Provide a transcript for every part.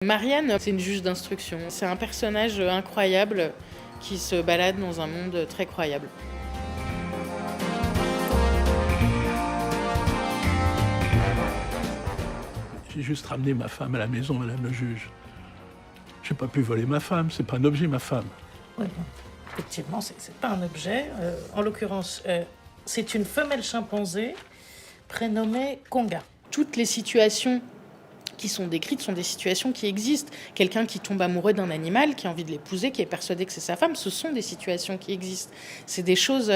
Marianne, c'est une juge d'instruction. C'est un personnage incroyable qui se balade dans un monde très croyable. J'ai juste ramené ma femme à la maison, madame le juge. J'ai pas pu voler ma femme, c'est pas un objet, ma femme. Oui, effectivement, c'est pas un objet. En l'occurrence, c'est une femelle chimpanzé prénommée Conga. Toutes les situations qui sont décrites sont des situations qui existent. Quelqu'un qui tombe amoureux d'un animal, qui a envie de l'épouser, qui est persuadé que c'est sa femme, ce sont des situations qui existent. C'est des choses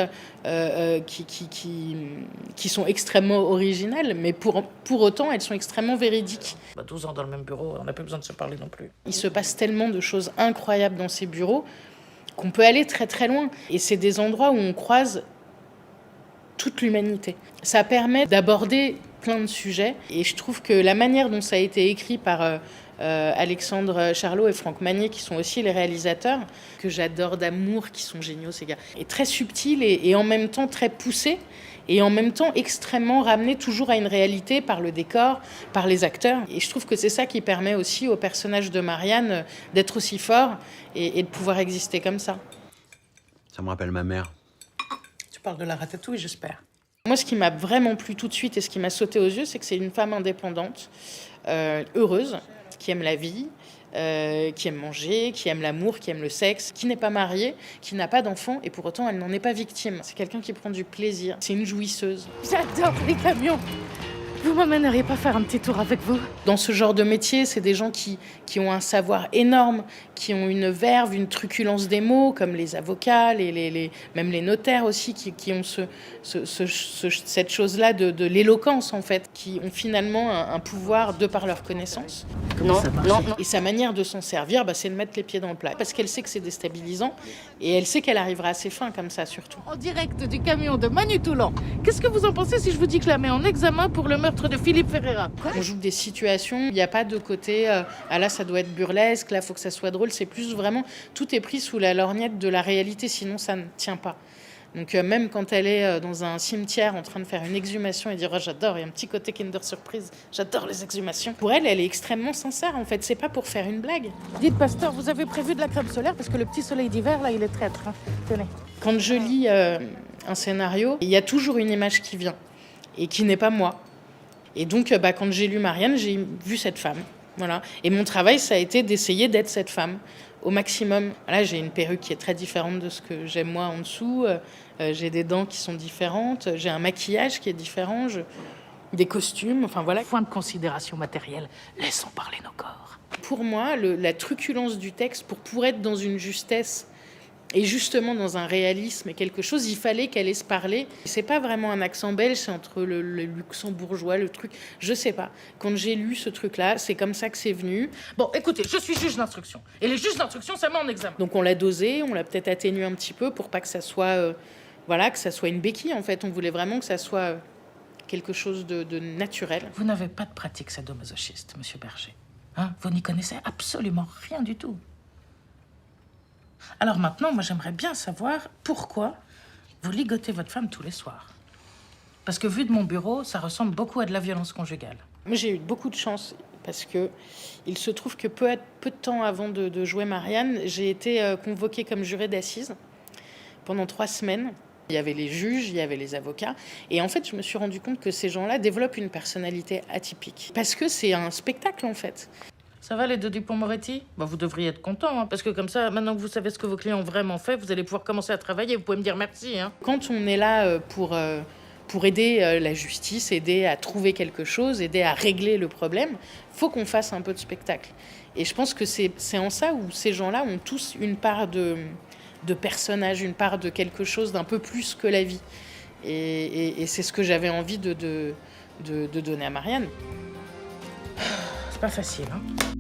qui sont extrêmement originales, mais pour autant, elles sont extrêmement véridiques. 12 ans dans le même bureau, on n'a plus besoin de se parler non plus. Il se passe tellement de choses incroyables dans ces bureaux qu'on peut aller très très loin. Et c'est des endroits où on croise toute l'humanité. Ça permet d'aborder plein de sujets et je trouve que la manière dont ça a été écrit par Alexandre Charlot et Franck Magnier, qui sont aussi les réalisateurs, que j'adore d'amour, qui sont géniaux ces gars, est très subtil et en même temps très poussé et en même temps extrêmement ramené toujours à une réalité par le décor, par les acteurs. Et je trouve que c'est ça qui permet aussi au personnage de Marianne d'être aussi fort et de pouvoir exister comme ça. Ça me rappelle ma mère. Tu parles de la ratatouille, j'espère. Moi, ce qui m'a vraiment plu tout de suite et ce qui m'a sauté aux yeux, c'est que c'est une femme indépendante, heureuse, qui aime la vie, qui aime manger, qui aime l'amour, qui aime le sexe, qui n'est pas mariée, qui n'a pas d'enfant et pour autant, elle n'en est pas victime. C'est quelqu'un qui prend du plaisir. C'est une jouisseuse. J'adore les camions. Vous m'emmèneriez pas faire un petit tour avec vous? Dans ce genre de métier, c'est des gens qui ont un savoir énorme, qui ont une verve, une truculence des mots, comme les avocats, même les notaires aussi, qui ont cette chose-là de l'éloquence, en fait, qui ont finalement un pouvoir de par leur connaissance. Non. Et sa manière de s'en servir, c'est de mettre les pieds dans le plat. Parce qu'elle sait que c'est déstabilisant et elle sait qu'elle arrivera à ses fins comme ça, surtout. En direct du camion de Manitoulon. Qu'est-ce que vous en pensez si je vous dis que je la mets en examen pour le meurtre de Philippe Ferreira? On joue des situations, il n'y a pas de côté ah là ça doit être burlesque, là il faut que ça soit drôle, c'est plus vraiment, tout est pris sous la lorgnette de la réalité, sinon ça ne tient pas. Donc même quand elle est dans un cimetière en train de faire une exhumation et dire oh, j'adore, il y a un petit côté Kinder Surprise, j'adore les exhumations. Pour elle, elle est extrêmement sincère en fait, c'est pas pour faire une blague. Dites pasteur, vous avez prévu de la crème solaire parce que le petit soleil d'hiver là il est traître. Hein. Tenez. Quand je lis un scénario, il y a toujours une image qui vient et qui n'est pas moi. Et donc quand j'ai lu Marianne, j'ai vu cette femme. Voilà. Et mon travail, ça a été d'essayer d'être cette femme au maximum. Là, j'ai une perruque qui est très différente de ce que j'aime moi en dessous. J'ai des dents qui sont différentes. J'ai un maquillage qui est différent. Des costumes, enfin voilà. Point de considération matérielle, laissons parler nos corps. Pour moi, la truculence du texte, pour être dans une justesse et justement dans un réalisme et quelque chose, il fallait qu'elle laisse parler. C'est pas vraiment un accent belge, c'est entre le luxembourgeois, le truc, je sais pas. Quand j'ai lu ce truc-là, c'est comme ça que c'est venu. Bon, écoutez, je suis juge d'instruction. Et les juges d'instruction, ça met en examen. Donc on l'a dosé, on l'a peut-être atténué un petit peu pour pas que ça soit, que ça soit une béquille en fait. On voulait vraiment que ça soit quelque chose de naturel. Vous n'avez pas de pratique sadomasochiste, monsieur Berger. Hein? Vous n'y connaissez absolument rien du tout. Alors maintenant, moi j'aimerais bien savoir pourquoi vous ligotez votre femme tous les soirs. Parce que vu de mon bureau, ça ressemble beaucoup à de la violence conjugale. Moi j'ai eu beaucoup de chance parce que il se trouve que peu de temps avant de jouer Marianne, j'ai été convoquée comme jurée d'assises pendant 3 semaines. Il y avait les juges, il y avait les avocats. Et en fait, je me suis rendu compte que ces gens-là développent une personnalité atypique. Parce que c'est un spectacle en fait. Ça va les deux Dupond-Moretti? Vous devriez être content, hein, parce que comme ça, maintenant que vous savez ce que vos clients ont vraiment fait, vous allez pouvoir commencer à travailler, vous pouvez me dire merci. Hein. Quand on est là pour aider la justice, aider à trouver quelque chose, aider à régler le problème, faut qu'on fasse un peu de spectacle. Et je pense que c'est en ça où ces gens-là ont tous une part de personnage, une part de quelque chose d'un peu plus que la vie. Et c'est ce que j'avais envie de donner à Marianne. C'est pas facile, hein.